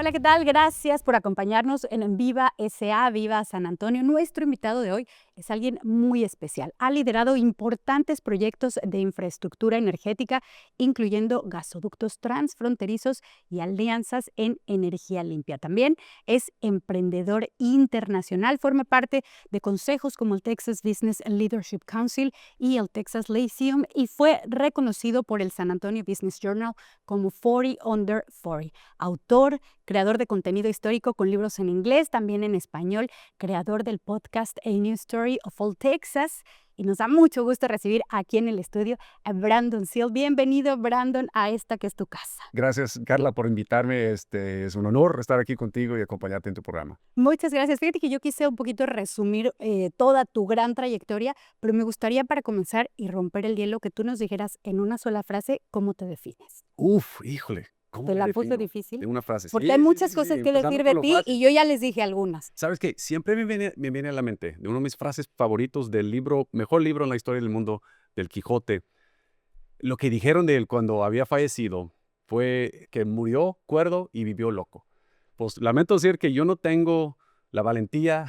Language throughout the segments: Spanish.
Hola, ¿qué tal? Gracias por acompañarnos en Viva SA, Viva San Antonio. Nuestro invitado de hoy es alguien muy especial. Ha liderado importantes proyectos de infraestructura energética, incluyendo gasoductos transfronterizos y alianzas en energía limpia. También es emprendedor internacional, forma parte de consejos como el Texas Business Leadership Council y el Texas Lyceum y fue reconocido por el San Antonio Business Journal como 40 Under 40. Autor, creador de contenido histórico con libros en inglés, también en español, creador del podcast A New Story of All Texas. Y nos da mucho gusto recibir aquí en el estudio a Brandon Seal. Bienvenido, Brandon, a esta que es tu casa. Gracias, Carla, por invitarme. Es un honor estar aquí contigo y acompañarte en tu programa. Muchas gracias. Fíjate que yo quise un poquito resumir toda tu gran trayectoria, pero me gustaría para comenzar y romper el hielo que tú nos dijeras en una sola frase cómo te defines. Híjole, ¿cómo ¿Te me la puse defino? difícil? En una frase. Porque hay Sí, sí, muchas sí, sí, cosas que decir empezando de con lo ti y fácil. yo ya les dije algunas. ¿Sabes qué? Siempre me viene a la mente de uno de mis frases favoritos del libro, mejor libro en la historia del mundo, del Quijote. Lo que dijeron de él cuando había fallecido fue que murió cuerdo y vivió loco. Pues lamento decir que yo no tengo la valentía,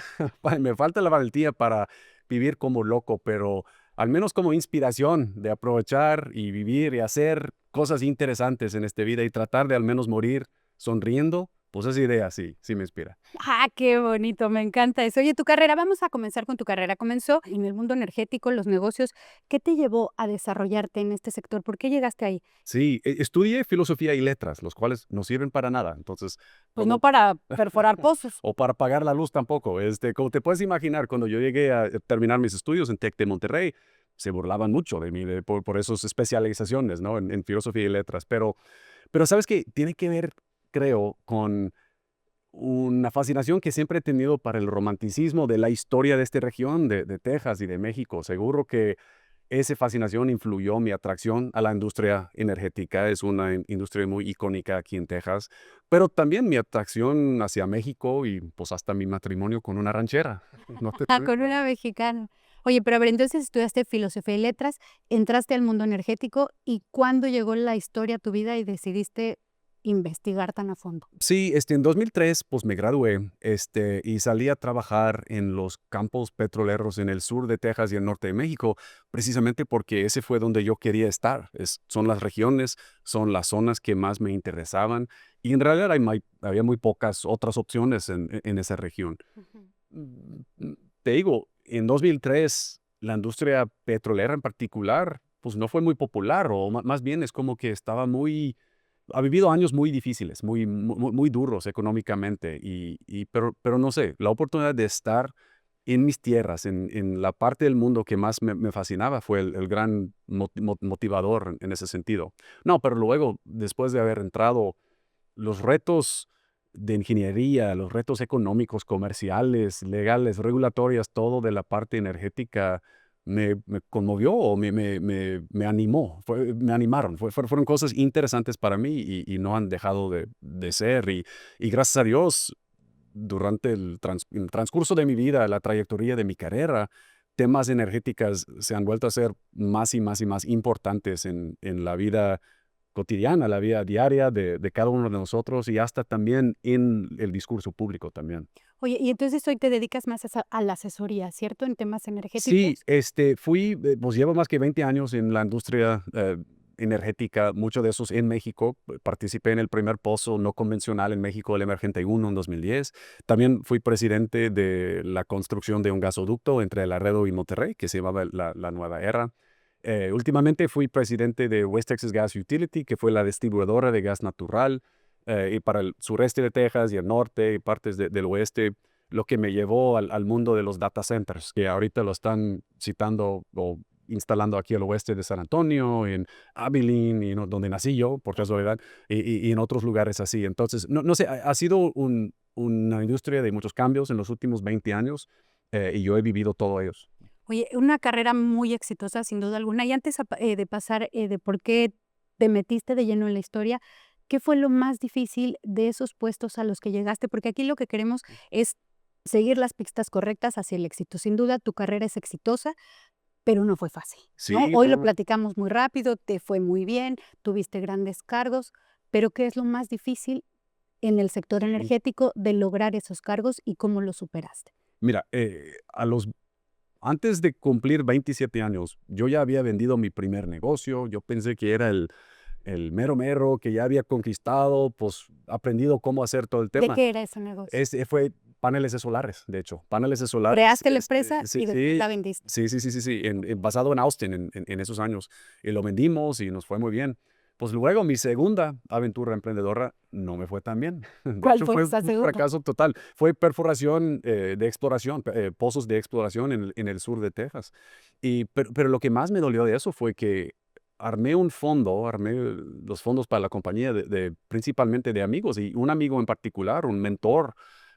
me falta la valentía para vivir como loco, pero al menos como inspiración de aprovechar y vivir y hacer cosas interesantes en esta vida y tratar de al menos morir sonriendo, pues esa idea sí me inspira. Ah, qué bonito, me encanta eso. Oye, tu carrera, vamos a comenzar con tu carrera. Comenzó en el mundo energético, los negocios. ¿Qué te llevó a desarrollarte en este sector? ¿Por qué llegaste ahí? Sí, estudié filosofía y letras, los cuales no sirven para nada. Entonces, Pues no cuando para perforar pozos. o para pagar la luz tampoco. Como te puedes imaginar, cuando yo llegué a terminar mis estudios en TEC de Monterrey, se burlaban mucho de mí por esas especializaciones, ¿no? En filosofía y letras. Pero ¿sabes qué? Tiene que ver, creo, con una fascinación que siempre he tenido para el romanticismo de la historia de esta región, de Texas y de México. Seguro que esa fascinación influyó mi atracción a la industria energética. Es una industria muy icónica aquí en Texas, pero también mi atracción hacia México y pues hasta mi matrimonio con una ranchera. No te Ah, con una mexicana. Oye, pero a ver, entonces estudiaste filosofía y letras, entraste al mundo energético y ¿cuándo llegó la historia a tu vida y decidiste investigar tan a fondo? Sí, en 2003, pues me gradué, y salí a trabajar en los campos petroleros en el sur de Texas y el norte de México, precisamente porque ese fue donde yo quería estar. Son las regiones, son las zonas que más me interesaban y en realidad había muy pocas otras opciones en esa región. Ujú. Te digo, en 2003, la industria petrolera en particular, pues no fue muy popular o más bien es como que estaba ha vivido años muy difíciles, muy duros económicamente, pero no sé, la oportunidad de estar en mis tierras, en la parte del mundo que más me fascinaba, fue el gran motivador en ese sentido. No, pero luego, después de haber entrado, los retos de ingeniería, los retos económicos, comerciales, legales, regulatorias, todo de la parte energética me conmovió o me animó, me animaron. Fueron cosas interesantes para mí y no han dejado de ser. Y gracias a Dios, durante el transcurso de mi vida, la trayectoria de mi carrera, temas energéticas se han vuelto a ser más y más y más importantes en la vida cotidiana, la vida diaria de cada uno de nosotros y hasta también en el discurso público también. Oye, y entonces hoy te dedicas más a la asesoría, ¿cierto? En temas Sí, energéticos. pues llevo más que 20 años en la industria energética, muchos de esos en México. Participé en el primer pozo no convencional en México, el Emergente 1 en 2010. También fui presidente de la construcción de un gasoducto entre Laredo y Monterrey, que se llamaba la Nueva Era. Últimamente fui presidente de West Texas Gas Utility, que fue la distribuidora de gas natural y para el sureste de Texas y el norte y partes del oeste, lo que me llevó al mundo de los data centers, que ahorita lo están citando o instalando aquí al oeste de San Antonio, en Abilene, donde nací yo, por casualidad, y en otros lugares así. Entonces, no sé, ha sido una industria de muchos cambios en los últimos 20 años y yo he vivido todos ellos. Oye, una carrera muy exitosa, sin duda alguna. Y antes de pasar de por qué te metiste de lleno en la historia, ¿qué fue lo más difícil de esos puestos a los que llegaste? Porque aquí lo que queremos es seguir las pistas correctas hacia el éxito. Sin duda, tu carrera es exitosa, pero no fue fácil, ¿no? Sí, Hoy lo no, platicamos muy rápido, te fue muy bien, tuviste grandes cargos, pero ¿qué es lo más difícil en el sector Sí. energético de lograr esos cargos y cómo lo superaste? Mira, antes de cumplir 27 años, yo ya había vendido mi primer negocio. Yo pensé que era el mero mero, que ya había conquistado, pues aprendido cómo hacer todo el ¿De tema. qué era ese negocio? Fue paneles de solares, de hecho, paneles de solares. Creaste la empresa Sí, y después la vendiste. sí, basado en Austin en esos años. Y lo vendimos y nos fue muy bien. Pues luego mi segunda aventura emprendedora no me fue tan bien. De ¿Cuál hecho, fue fue esa un segunda? fracaso total. Fue perforación de exploración, pozos de exploración en el sur de Texas. Pero lo que más me dolió de eso fue que armé los fondos para la compañía principalmente de amigos y un amigo en particular, un mentor,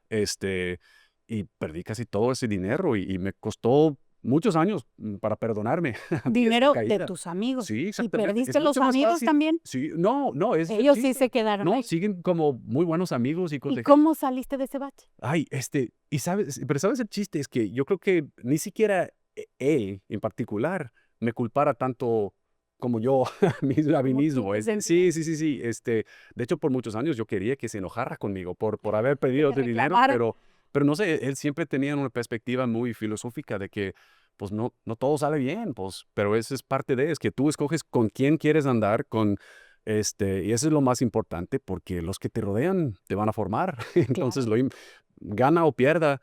este, y perdí casi todo ese dinero y me costó muchos años para perdonarme a mí esa Dinero de caída. tus amigos. Sí, ¿Y exactamente. Es perdiste los mucho más amigos fácil. también? Sí, no, no, es el Ellos sí chiste. se quedaron No, ahí. siguen como muy buenos amigos y ¿Y cosas. cómo saliste de ese bache? Ay, pero sabes el chiste es que yo creo que ni siquiera él en particular me culpara tanto como yo a mí ¿Cómo tú mismo. te sentías? Sí, sí, sí, sí. De hecho, por muchos años yo quería que se enojara conmigo por haber Que pedido te ese dinero, reclamaron. pero no sé, él siempre tenía una perspectiva muy filosófica de que pues no todo sale bien, pues, pero eso es parte es que tú escoges con quién quieres andar, y eso es lo más importante porque los que te rodean te van a formar. Entonces, Claro. gana o pierda,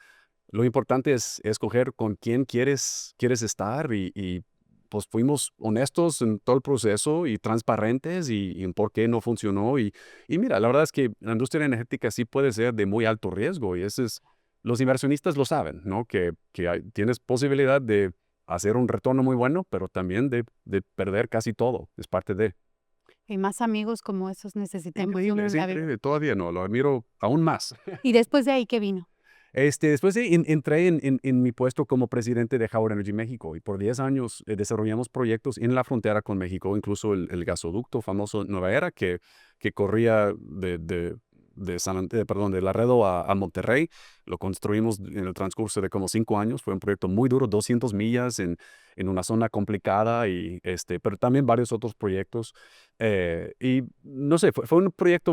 lo importante es escoger con quién quieres estar y pues fuimos honestos en todo el proceso y transparentes y en por qué no funcionó. Y mira, la verdad es que la industria energética sí puede ser de muy alto riesgo y los inversionistas lo saben, ¿no? Que tienes posibilidad de hacer un retorno muy bueno, pero también de perder casi todo. Es parte de. Y más amigos como esos necesitamos uno Increíble, es en la vida. increíble. Todavía no, lo admiro aún más. ¿Y después de ahí qué vino? Después entré en mi puesto como presidente de Howard Energy México y por 10 años desarrollamos proyectos en la frontera con México, incluso el gasoducto famoso Nueva Era que corría de Laredo a Monterrey. Lo construimos en el transcurso de como 5 años. Fue un proyecto muy duro, 200 millas en una zona complicada, pero también varios otros proyectos. Y no sé, fue un proyecto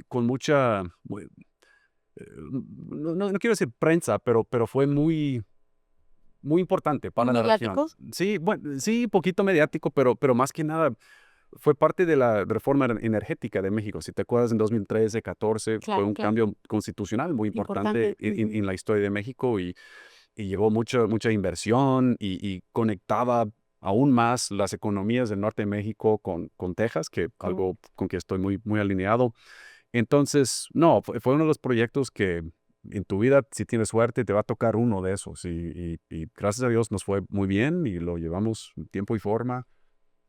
con mucha, no quiero decir prensa, pero fue muy importante ¿Muy para la región. mediático? Sí, bueno, sí, poquito mediático, pero más que nada fue parte de la reforma energética de México. Si te acuerdas, en 2013, 14 fue Claro, un claro. cambio constitucional muy importante Importante. en la historia de México y llevó mucha inversión y conectaba aún más las economías del norte de México con Texas, que Ujú. algo con que estoy muy, muy alineado. Entonces, no, fue uno de los proyectos que en tu vida, si tienes suerte, te va a tocar uno de esos. Y gracias a Dios nos fue muy bien y lo llevamos en tiempo y forma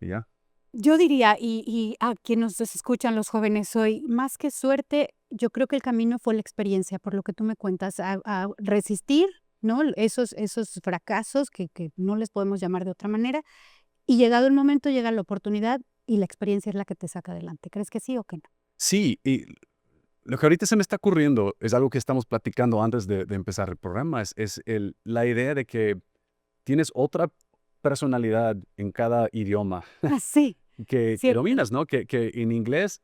y ya. Yo diría, y a quienes nos escuchan los jóvenes hoy, más que suerte, yo creo que el camino fue la experiencia, por lo que tú me cuentas, a resistir, ¿no? Esos fracasos que no les podemos llamar de otra manera, y llegado el momento, llega la oportunidad y la experiencia es la que te saca adelante. ¿Crees que sí o que no? Sí, y lo que ahorita se me está ocurriendo es algo que estamos platicando antes de empezar el programa, es la idea de que tienes otra personalidad en cada idioma Ah, sí, que cierto. dominas, ¿no? Que en inglés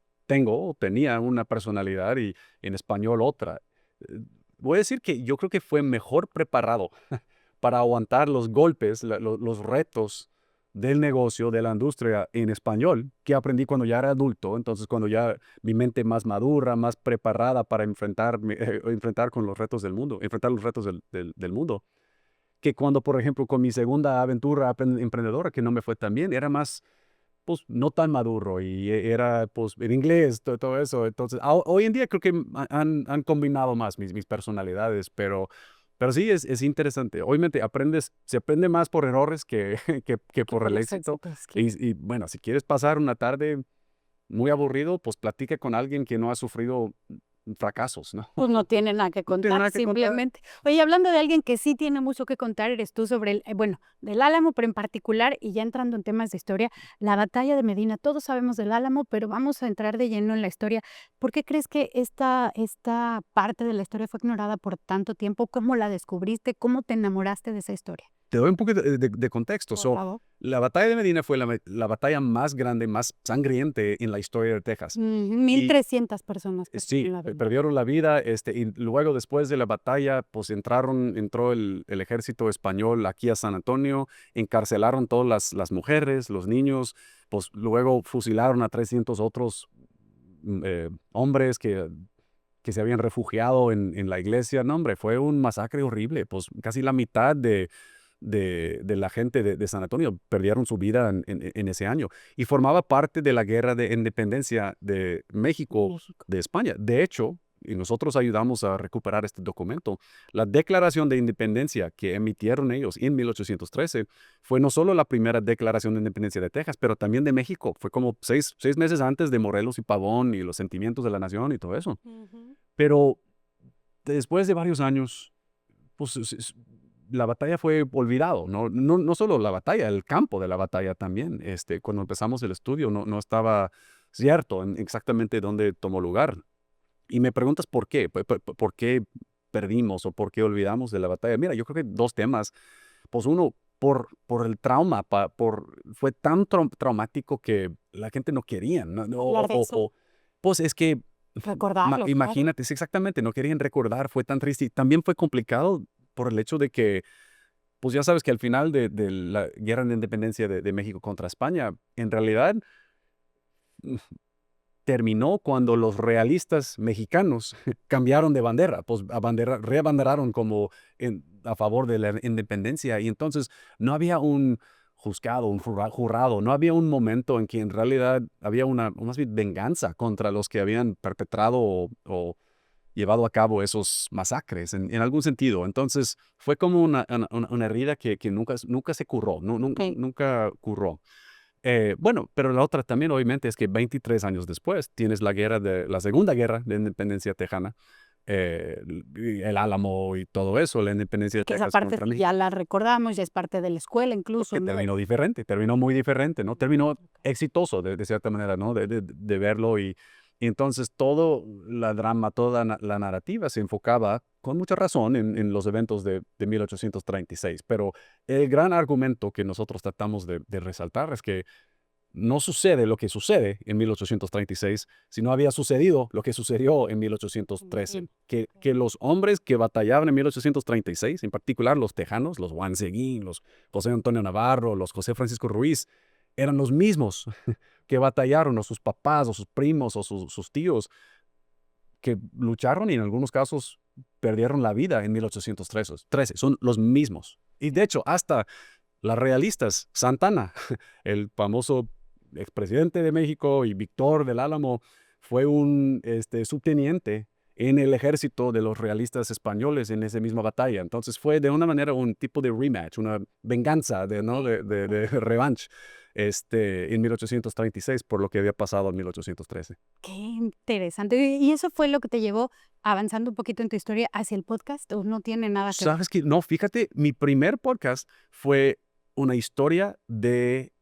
tenía una personalidad y en español otra. Eh, Voy a decir que yo creo que fue mejor preparado para aguantar los golpes, los retos del negocio, de la industria en español, que aprendí cuando ya era adulto. Entonces, cuando ya mi mente más madura, más preparada para enfrentar con los retos del mundo, enfrentar los retos del mundo, que cuando, por ejemplo, con mi segunda aventura emprendedora, que no me fue tan bien, era más, pues, no tan maduro y era, pues, en inglés, todo eso. Entonces, hoy en día creo que han combinado más mis personalidades, pero sí es interesante. Obviamente se aprende más por errores que, que Que por por el los éxito. éxitos, claro. Bueno, si quieres pasar una tarde muy aburrido, pues platica con alguien que no ha sufrido fracasos, ¿no? Pues no tiene nada que No tiene contar, nada que contar. simplemente. Oye, hablando de alguien que sí tiene mucho que contar, eres tú sobre bueno, del Álamo, pero en particular, y ya entrando en temas de historia, la batalla de Medina. Todos sabemos del Álamo, pero vamos a entrar de lleno en la historia. ¿Por qué crees que esta parte de la historia fue ignorada por tanto tiempo? ¿Cómo la descubriste? ¿Cómo te enamoraste de esa historia? Te doy un poquito de contexto. Por favor. La batalla de Medina fue la batalla más grande, más sangriente en la historia de Texas. 1,300 personas que Sí, perdieron la vida. perdieron la vida, y luego después de la batalla, pues entró el ejército español aquí a San Antonio, encarcelaron todas las mujeres, los niños, pues luego fusilaron a 300 otros hombres que se habían refugiado en la iglesia. No, hombre, fue un masacre horrible, pues casi la mitad de la gente de San Antonio perdieron su vida en ese año. Y formaba parte de la guerra de independencia de México, México. de España. De hecho, y nosotros ayudamos a recuperar este documento, la declaración de independencia que emitieron ellos en 1813 fue no solo la primera declaración de independencia de Texas, pero también de México. Fue como seis meses antes de Morelos y Pavón y los sentimientos de la nación y todo eso. Pero después de varios años, pues la batalla fue olvidado, no solo la batalla, el campo de la batalla también. Cuando empezamos el estudio no estaba cierto en exactamente dónde tomó lugar. Y me preguntas por qué, por qué perdimos o por qué olvidamos de la batalla. Mira, yo creo que dos temas. Pues uno, por el trauma, fue tan traumático que la gente no quería, Hablar de eso. pues es que Recordarlo, claro. imagínate, sí, exactamente, no querían recordar, fue tan triste. Y también fue complicado por el hecho de que, pues ya sabes que al final de la guerra de independencia de México contra España, en realidad terminó cuando los realistas mexicanos cambiaron de bandera, pues reabanderaron como a favor de la independencia. Y entonces no había un juzgado, un jurado, no había un momento en que en realidad había una más bien venganza contra los que habían perpetrado o llevado a cabo esos masacres en algún sentido. Entonces fue como una herida que nunca se curó, Ok. nunca curó. Bueno, pero la otra también obviamente es que 23 años después tienes la Segunda Guerra de Independencia Tejana, el Álamo y todo eso, la independencia de Que esa Texas parte contra sí México, ya la recordamos, ya es parte de la escuela incluso, que ¿no? terminó diferente, terminó muy diferente, ¿no? Terminó exitoso de cierta manera, ¿no? De verlo y entonces todo la drama, toda la narrativa se enfocaba con mucha razón en los eventos de 1836, pero el gran argumento que nosotros tratamos de resaltar es que no sucede lo que sucede en 1836, sino había sucedido lo que sucedió en 1813, que los hombres que batallaban en 1836, en particular los tejanos, los Juan Seguín, los José Antonio Navarro, los José Francisco Ruiz, eran los mismos que batallaron, o sus papás, o sus primos, o sus tíos, que lucharon y en algunos casos perdieron la vida en 1813. Son los mismos. Y de hecho, hasta las realistas, Santana, el famoso expresidente de México y Víctor del Álamo, fue un subteniente en el ejército de los realistas españoles en esa misma batalla. Entonces fue de una manera un tipo de rematch, una venganza ¿no? de revanche en 1836 por lo que había pasado en 1813. Qué interesante. ¿Y eso fue lo que te llevó avanzando un poquito en tu historia hacia el podcast o no tiene nada que ver? ¿Sabes qué? No, fíjate, mi primer podcast fue una historia de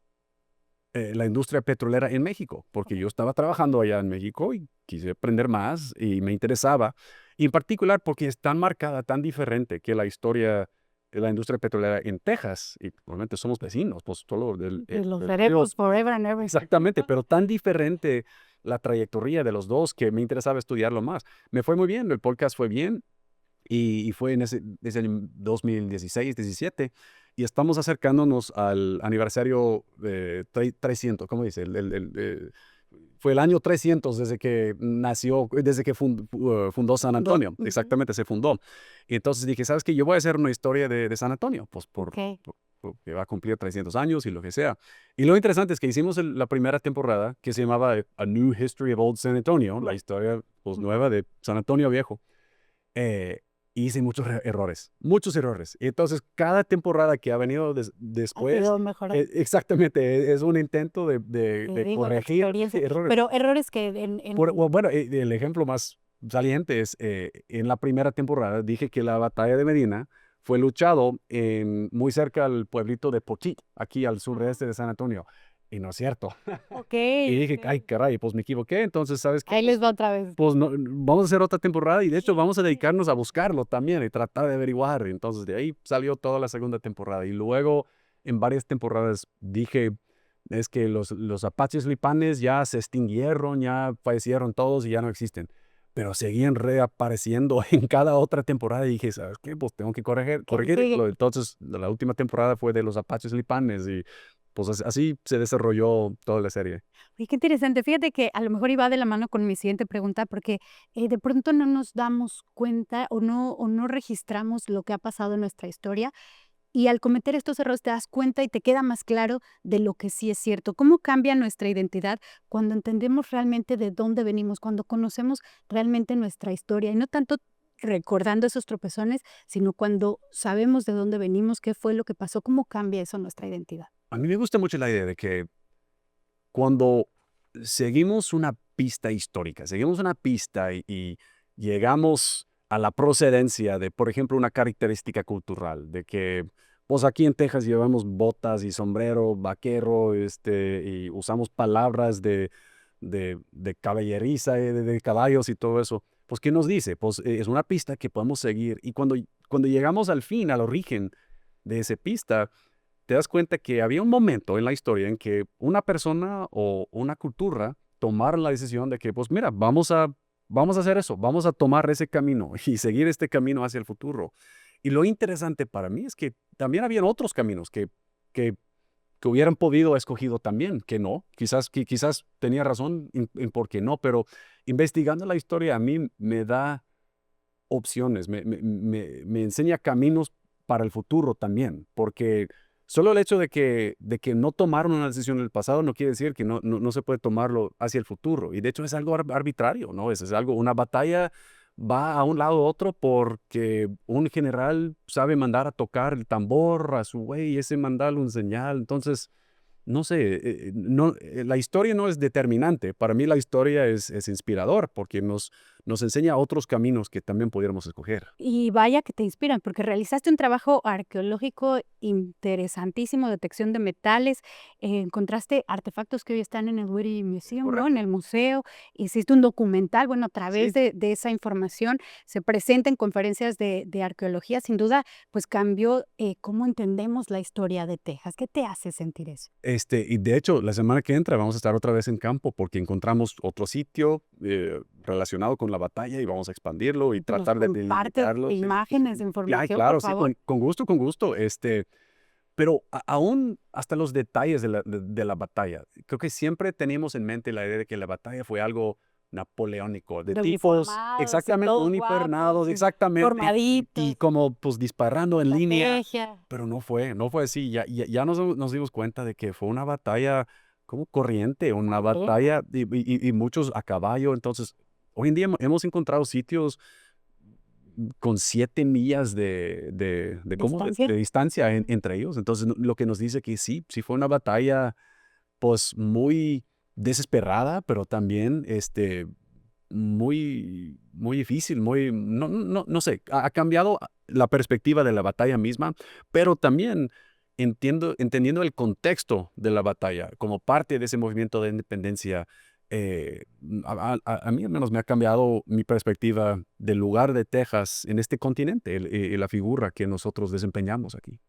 la industria petrolera en México, porque yo estaba trabajando allá en México y quise aprender más y me interesaba, y en particular porque es tan marcada, tan diferente que la historia de la industria petrolera en Texas, y obviamente somos vecinos, pues solo Los veremos forever and ever. exactamente, pero tan diferente la trayectoria de los dos que me interesaba estudiarlo más. Me fue muy bien, el podcast fue bien, y fue en ese año 2016, 17, y estamos acercándonos al aniversario de 300, ¿cómo dice? Fue el año 300 desde que nació, desde que fundó San Antonio, exactamente, se fundó. Y entonces dije, ¿sabes qué? Yo voy a hacer una historia de San Antonio, pues porque va a cumplir 300 años y lo que sea. Y lo interesante es que hicimos la primera temporada que se llamaba A New History of Old San Antonio, la historia pues, nueva de San Antonio Viejo. Hice muchos errores. Y entonces, cada temporada que ha venido después, exactamente, es un intento de corregir errores. Pero errores que Bueno, el ejemplo más saliente es, en la primera temporada, dije que la batalla de Medina fue luchado muy cerca al pueblito de Pochit, aquí al sureste de San Antonio. Y no es cierto. Y dije, ay, caray, pues me equivoqué. Entonces, ¿sabes qué? Ahí les va otra vez. Pues no, vamos a hacer otra temporada y de hecho vamos a dedicarnos a buscarlo también y tratar de averiguar. Entonces de ahí salió toda la segunda temporada y luego en varias temporadas dije, es que los apaches lipanes ya se extinguieron, ya fallecieron todos y ya no existen. Pero seguían reapareciendo en cada otra temporada y dije, ¿sabes qué? Pues tengo que Sí. corregirlo. Entonces, la última temporada fue de los apaches lipanes y pues así se desarrolló toda la serie. Oye, qué interesante. Fíjate que a lo mejor iba de la mano con mi siguiente pregunta, porque, de pronto no nos damos cuenta o no registramos lo que ha pasado en nuestra historia, y al cometer estos errores te das cuenta y te queda más claro de lo que sí es cierto. ¿Cómo cambia nuestra identidad cuando entendemos realmente de dónde venimos, cuando conocemos realmente nuestra historia? Y no tanto recordando esos tropezones, sino cuando sabemos de dónde venimos, qué fue lo que pasó, ¿cómo cambia eso nuestra identidad? A mí me gusta mucho la idea de que cuando seguimos una pista histórica, seguimos una pista y llegamos a la procedencia de, por ejemplo, una característica cultural, de que, pues aquí en Texas llevamos botas y sombrero vaquero, y usamos palabras de caballeriza, de caballos y todo eso. Pues, ¿qué nos dice? Pues es una pista que podemos seguir y cuando llegamos al fin, al origen de esa pista, te das cuenta que había un momento en la historia en que una persona o una cultura tomaron la decisión de que, pues mira, vamos a hacer eso, vamos a tomar ese camino y seguir este camino hacia el futuro. Y lo interesante para mí es que también habían otros caminos que, que hubieran podido escogido también, que no, quizás tenía razón en por qué no, pero investigando la historia a mí me da opciones, me enseña caminos para el futuro también, porque solo el hecho de que no tomaron una decisión en el pasado no quiere decir que no se puede tomarlo hacia el futuro. Y de hecho es algo arbitrario, ¿no? Es algo, una batalla va a un lado u otro porque un general sabe mandar a tocar el tambor a su güey y ese mandarle un señal. Entonces, no sé, la historia no es determinante. Para mí la historia es inspirador porque nos enseña otros caminos que también pudiéramos escoger. Y vaya que te inspiran, porque realizaste un trabajo arqueológico interesantísimo, detección de metales, encontraste artefactos que hoy están en el Whitney Museum, ¿no? En Correcto. el museo, hiciste un documental, bueno, a través Sí. de esa información se presenta en conferencias de arqueología, sin duda, pues cambió cómo entendemos la historia de Texas. ¿Qué te hace sentir eso? Y de hecho, la semana que entra vamos a estar otra vez en campo porque encontramos otro sitio relacionado con la batalla y vamos a expandirlo y Nos tratar de compartes delimitarlo. Sí. imágenes, Ay, información, por claro, sí, favor. con gusto, con gusto. Pero aún hasta los detalles de la batalla, creo que siempre teníamos en mente la idea de que la batalla fue algo napoleónico, de De tipos uniformados y exactamente todos guapos, unipernados, exactamente, y formaditos, como pues disparando en línea, estrategia. pero no fue así. Ya nos dimos cuenta de que fue una batalla como corriente, una batalla y muchos a caballo. Entonces, hoy en día hemos encontrado sitios con 7 millas ¿cómo? Distancia. De distancia entre ellos. Entonces, lo que nos dice que sí fue una batalla, pues, muy desesperada, pero también, muy muy difícil, no sé, ha cambiado la perspectiva de la batalla misma, pero también entendiendo el contexto de la batalla como parte de ese movimiento de independencia, a mí al menos me ha cambiado mi perspectiva del lugar de Texas en este continente, y la figura que nosotros desempeñamos aquí.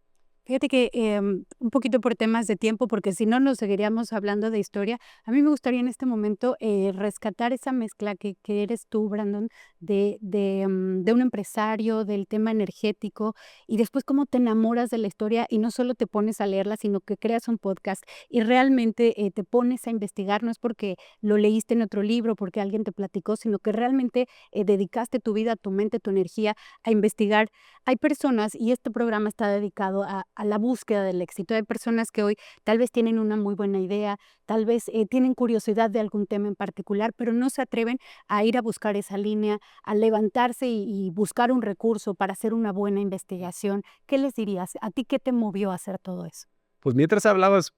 Fíjate que, un poquito por temas de tiempo, porque si no nos seguiríamos hablando de historia. A mí me gustaría en este momento, rescatar esa mezcla que eres tú, Brandon, de un empresario, del tema energético, y después cómo te enamoras de la historia, y no solo te pones a leerla, sino que creas un podcast, y realmente, te pones a investigar. No es porque lo leíste en otro libro, porque alguien te platicó, sino que realmente, dedicaste tu vida, tu mente, tu energía a investigar. Hay personas, y este programa está dedicado a la búsqueda del éxito. Hay personas que hoy tal vez tienen una muy buena idea, tal vez tienen curiosidad de algún tema en particular, pero no se atreven a ir a buscar esa línea, a levantarse y buscar un recurso para hacer una buena investigación. ¿Qué les dirías? ¿A ti qué te movió a hacer todo eso? Pues mientras hablabas,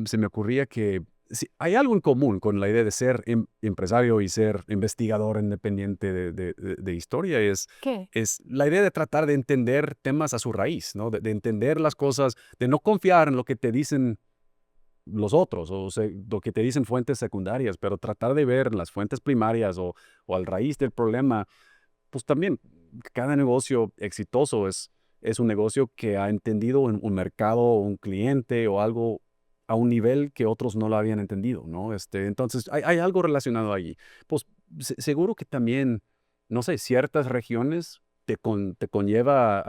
se me ocurría que sí, hay algo en común con la idea de ser empresario y ser investigador independiente de historia, ¿Qué? es la idea de tratar de entender temas a su raíz, ¿no? De entender las cosas, de no confiar en lo que te dicen los otros, lo que te dicen fuentes secundarias, pero tratar de ver las fuentes primarias o al raíz del problema. Pues también cada negocio exitoso es un negocio que ha entendido un mercado, un cliente o algo a un nivel que otros no lo habían entendido, ¿no? Entonces, hay algo relacionado allí. Pues seguro que también, no sé, ciertas regiones te conlleva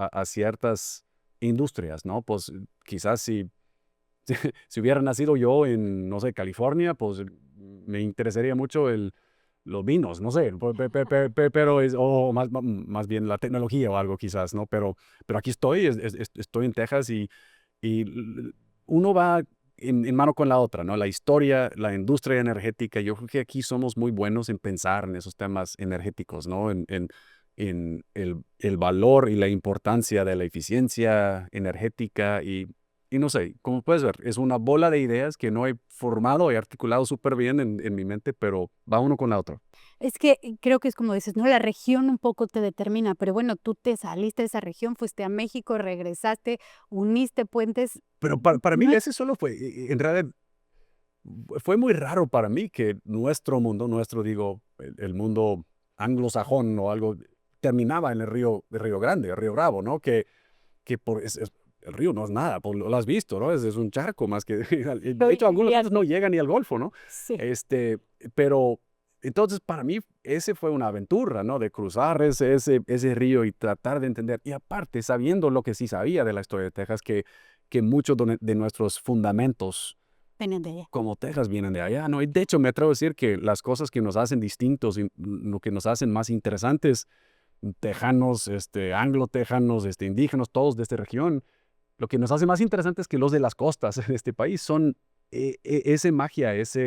a ciertas industrias, ¿no? Pues quizás si hubiera nacido yo en, no sé, California, pues me interesaría mucho los vinos, no sé, pero o más bien la tecnología o algo quizás, ¿no? Pero aquí estoy, estoy en Texas y uno va en mano con la otra, ¿no? La historia, la industria energética, yo creo que aquí somos muy buenos en pensar en esos temas energéticos, ¿no? En el valor y la importancia de la eficiencia energética y no sé, como puedes ver, es una bola de ideas que no he formado y articulado súper bien en mi mente, pero va uno con la otra. Es que creo que es como dices, ¿no? La región un poco te determina, pero bueno, tú te saliste de esa región, fuiste a México, regresaste, uniste puentes, Pero para mí ¿no? ese solo fue, en realidad, fue muy raro para mí que nuestro mundo, digo, el mundo anglosajón o algo, terminaba en el Río Grande, el Río Bravo, ¿no? Que el río no es nada, pues lo has visto, ¿no? Es un charco más que, de hecho, algunos Hoy veces no llegan ni al Golfo, ¿no? sí. Pero entonces para mí ese fue una aventura, ¿no? De cruzar ese río y tratar de entender. Y aparte, sabiendo lo que sí sabía de la historia de Texas, que muchos de nuestros fundamentos Venían de allá. como Texas vienen de allá, ¿no? Y de hecho me atrevo a decir que las cosas que nos hacen distintos y lo que nos hacen más interesantes, tejanos, anglo-tejanos, indígenas, todos de esta región, lo que nos hace más interesantes que los de las costas de este país son esa magia, esa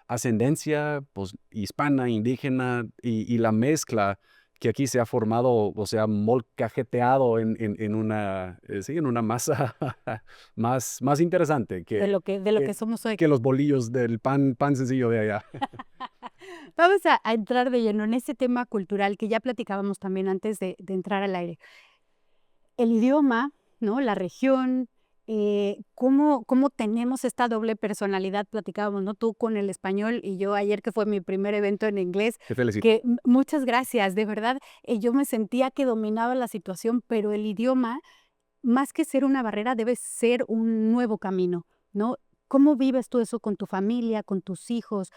ascendencia pues, hispana, indígena y la mezcla que aquí se ha formado o se ha molcajeteado sí, en una masa más interesante De lo que que, somos hoy. que los bolillos del pan sencillo de allá. Vamos a entrar de lleno en ese tema cultural que ya platicábamos también antes de entrar al aire. El idioma, ¿no? La región, cómo tenemos esta doble personalidad, platicábamos, ¿no? Tú con el español y yo ayer que fue mi primer evento en inglés, Te felicito. que muchas gracias, de verdad, yo me sentía que dominaba la situación, pero el idioma, más que ser una barrera, debe ser un nuevo camino, ¿no? ¿Cómo vives tú eso con tu familia, con tus hijos,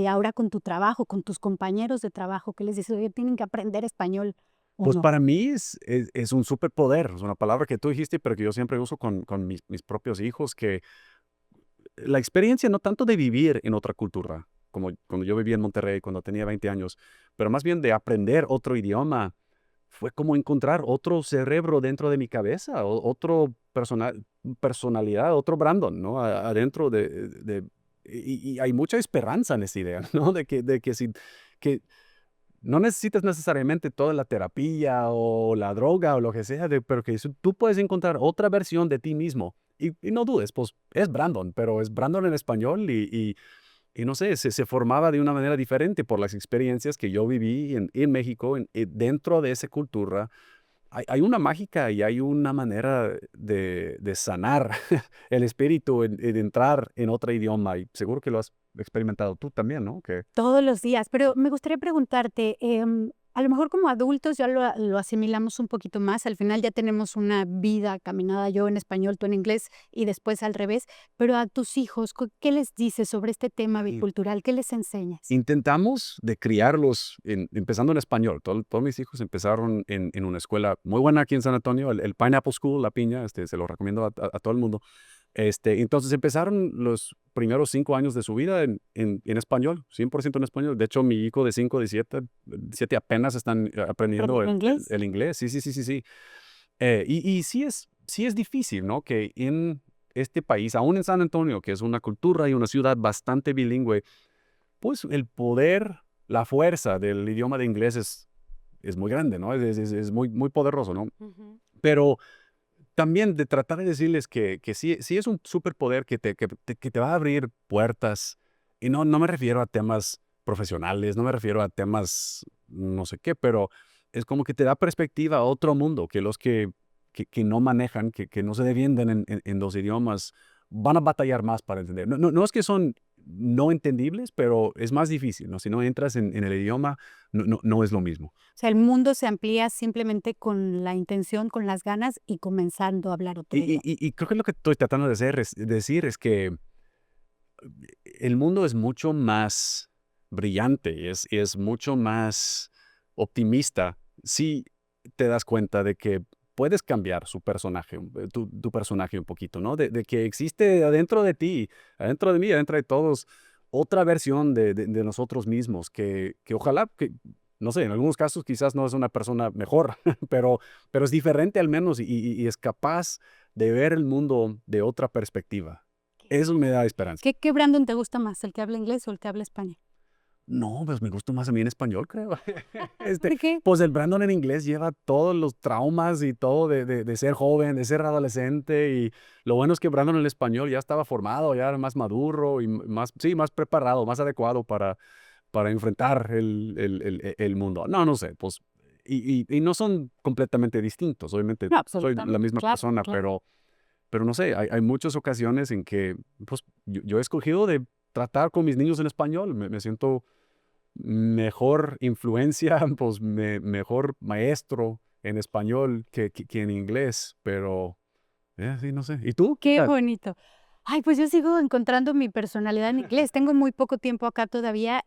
ahora con tu trabajo, con tus compañeros de trabajo? ¿Qué les dices? Oye, tienen que aprender español o Pues no. para mí es un superpoder, es una palabra que tú dijiste, pero que yo siempre uso con mis propios hijos, que la experiencia no tanto de vivir en otra cultura, como cuando yo vivía en Monterrey cuando tenía 20 años, pero más bien de aprender otro idioma, fue como encontrar otro cerebro dentro de mi cabeza, otro personalidad, otro Brandon, ¿no? Adentro y hay mucha esperanza en esa idea, ¿no? Que no necesitas necesariamente toda la terapia o la droga o lo que sea, pero que tú puedes encontrar otra versión de ti mismo. Y no dudes, pues es Brandon, pero es Brandon en español y no sé, se formaba de una manera diferente por las experiencias que yo viví en México, dentro de esa cultura. Hay una mágica y hay una manera de sanar el espíritu, en entrar en otro idioma y seguro que lo has experimentado tú también, ¿no? Que Todos los días, pero me gustaría preguntarte, a lo mejor como adultos ya lo asimilamos un poquito más, al final ya tenemos una vida caminada, yo en español, tú en inglés y después al revés, pero a tus hijos, ¿qué les dices sobre este tema bicultural? ¿Qué les enseñas? intentamos de criarlos empezando en español. Todos mis hijos empezaron en una escuela muy buena aquí en San Antonio, el Pineapple School, La Piña, se lo recomiendo a todo el mundo. Entonces empezaron los primeros 5 años de su vida en español, 100% en español. De hecho, mi hijo de 5, de 7 apenas están aprendiendo ¿En inglés? el inglés. Sí, sí, sí, sí, sí. Y sí es difícil, ¿no? Que en este país, aún en San Antonio, que es una cultura y una ciudad bastante bilingüe, pues el poder, la fuerza del idioma de inglés es muy grande, ¿no? Es muy, muy poderoso, ¿no? Ujú. Pero también de tratar de decirles que sí es un superpoder que te va a abrir puertas. Y no me refiero a temas profesionales, no me refiero a temas no sé qué, pero es como que te da perspectiva a otro mundo que los que no manejan, que no se defienden en los idiomas, van a batallar más para entender. No es que son no entendibles, pero es más difícil, ¿no? Si no entras en el idioma, no es lo mismo. O sea, el mundo se amplía simplemente con la intención, con las ganas y comenzando a hablar otro idioma. Y creo que lo que estoy tratando de decir es que el mundo es mucho más brillante, es mucho más optimista si te das cuenta de que puedes cambiar su personaje, tu personaje un poquito, ¿no? De que existe adentro de ti, adentro de mí, adentro de todos, otra versión de nosotros mismos que ojalá que, no sé, en algunos casos quizás no es una persona mejor, pero es diferente al menos y es capaz de ver el mundo de otra perspectiva. Eso me da esperanza. ¿Qué Brandon te gusta más, el que habla inglés o el que habla español? No, pues me gusta más a mí en español, creo. ¿Por qué? Pues el Brandon en inglés lleva todos los traumas y todo de ser joven, de ser adolescente. Y lo bueno es que Brandon en el español ya estaba formado, ya era más maduro y más, sí, más preparado, más adecuado para enfrentar el mundo. No sé, pues, y no son completamente distintos. Obviamente No, soy la absolutamente. misma Claro, persona, claro. pero no sé, hay muchas ocasiones en que pues, yo he escogido de tratar con mis niños en español. Me siento mejor influencia, pues mejor maestro en español que en inglés, pero sí, no sé. ¿Y tú? ¿Qué Qué tal? bonito. Ay, pues yo sigo encontrando mi personalidad en inglés. Tengo muy poco tiempo acá todavía.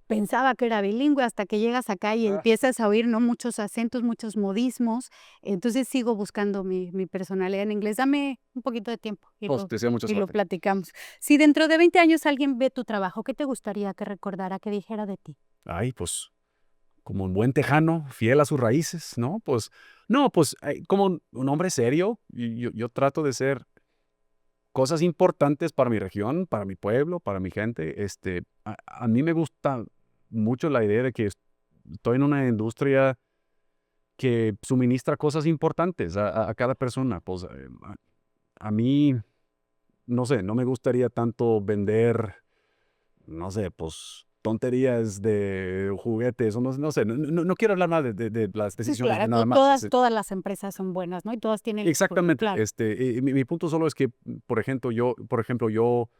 Pensaba que era bilingüe hasta que llegas acá y Ah, empiezas a oír, ¿no? Muchos acentos, muchos modismos. Entonces sigo buscando mi personalidad en inglés. Dame un poquito de tiempo pues te deseo mucha y lo suerte. platicamos. Si dentro de 20 años alguien ve tu trabajo, ¿qué te gustaría que recordara, que dijera de ti? Ay, pues como un buen tejano, fiel a sus raíces, ¿no? Pues, no, pues como un hombre serio, y yo trato de ser cosas importantes para mi región, para mi pueblo, para mi gente. A mí me gusta mucho la idea de que estoy en una industria que suministra cosas importantes a cada persona. Pues a mí, no sé, no me gustaría tanto vender, no sé, pues tonterías de juguetes, o no sé, no quiero hablar más de las Sí, decisiones de claro, nada más. todas las empresas son buenas, ¿no? Y todas tienen lo suyo, Exactamente, claro. mi punto solo es que, por ejemplo, yo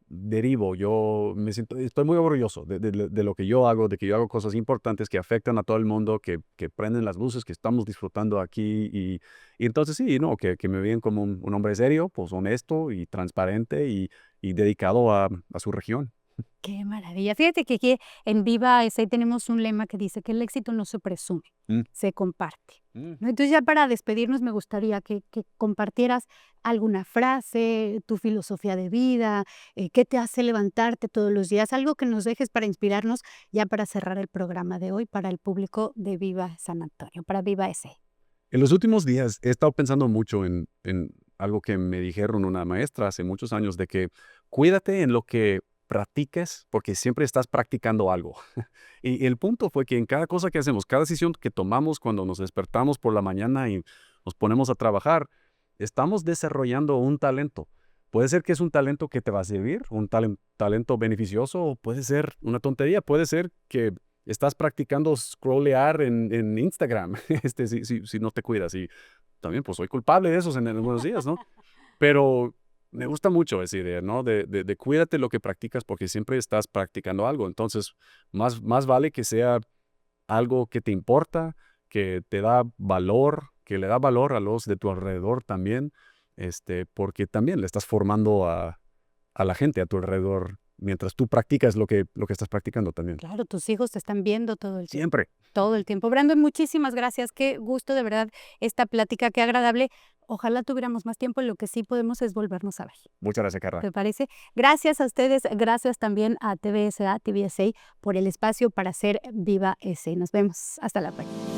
derivo, yo estoy muy orgulloso de lo que yo hago, de que yo hago cosas importantes que afectan a todo el mundo, que prenden las luces que estamos disfrutando aquí y entonces sí, no, que me ven como un hombre serio, pues honesto y transparente y dedicado a su región. Qué maravilla. Fíjate que aquí en Viva SA tenemos un lema que dice que el éxito no se presume, Mm, se comparte, mm. ¿no? Entonces, ya para despedirnos, me gustaría que compartieras alguna frase, tu filosofía de vida, qué te hace levantarte todos los días, algo que nos dejes para inspirarnos, ya para cerrar el programa de hoy para el público de Viva San Antonio, para Viva SA. En los últimos días he estado pensando mucho en algo que me dijeron una maestra hace muchos años, de que cuídate en lo que practiques porque siempre estás practicando algo. Y el punto fue que en cada cosa que hacemos, cada decisión que tomamos cuando nos despertamos por la mañana y nos ponemos a trabajar, estamos desarrollando un talento. Puede ser que es un talento que te va a servir, un talento beneficioso, o puede ser una tontería, puede ser que estás practicando scrollear en Instagram, si no te cuidas. Y también, pues, soy culpable de eso en algunos días, ¿no? Pero me gusta mucho esa idea, ¿no? De cuídate lo que practicas porque siempre estás practicando algo. Entonces, más vale que sea algo que te importa, que te da valor, que le da valor a los de tu alrededor también, porque también le estás formando a la gente a tu alrededor mientras tú practicas lo que estás practicando también. Claro, tus hijos te están viendo todo el tiempo. Siempre. Todo el tiempo. Brandon, muchísimas gracias. Qué gusto, de verdad, esta plática, qué agradable. Ojalá tuviéramos más tiempo. Lo que sí podemos es volvernos a ver. Muchas gracias, Carla. ¿Te parece? Gracias a ustedes, gracias también a TVSA por el espacio para hacer Viva SA. Nos vemos. Hasta la próxima.